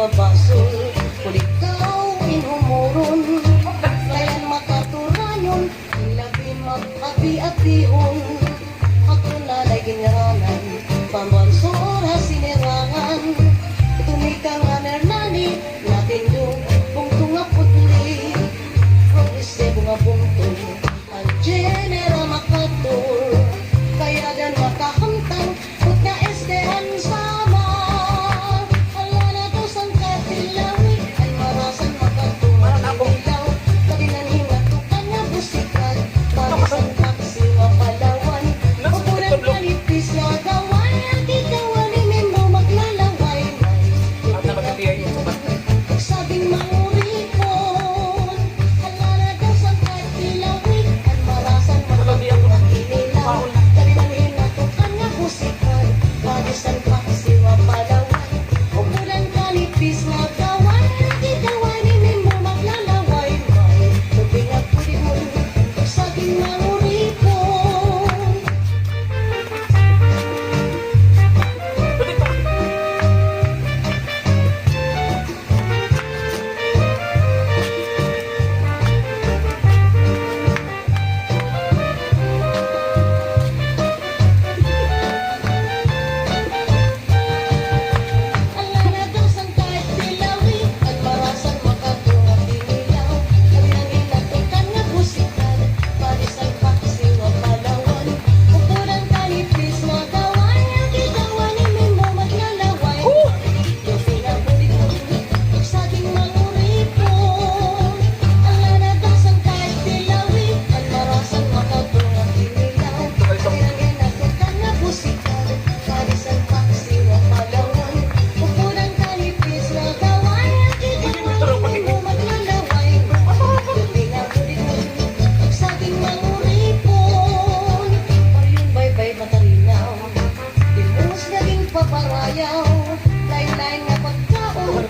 mabasol, kung ikaw inhumuron, kayan makaturayon, labi makabi-abihon, ako nalay ginaranan, pambansor ha sinirangan, tunika nga nernani, natin yung bungtong nga putli, progresse bunga bungtong, ang genera makatur, kaya dan makahamtang, kut nga estehan sama, ala na to sang katilawi, ay marasan makatur, ilaw, kabinan hingat to kanya busikan, parisan kaksiwa palawan, ukuran kalipis na gawan, ang kikawan ni Memo maglalaway, sabing manguripon, ala na to sang katilawi, ay marasan makatur, inilaw, kabinan hingat to kanya busikan, parisan kaksiwa palawan, ukuran kalipis na gawan, ang kikawan ni Memo maglalaway, tubing at pulihon, sabing manguripon. Alana daw sang kahit dilawi, at marasan makatunga tinilaw, kabilang inatukan nga busikan, parisan paksiwa palawan, ukuran kalipis na gawan, ang kigawan ni Memo maglalaway, tubing at pulihon, saging manguripon. Alana daw sang kahit dilawi, at marasan makatunga tinilaw, kabilang inatukan nga busikan, parisan paksiwa palawan, ukuran kalipis na gawan, ang kigawan ni Memo maglalaway, tubing at pulihon, saging manguripon. Pariyong baybay matarinaw, dimos naging paparayaw, lain-lain nga pagkaon,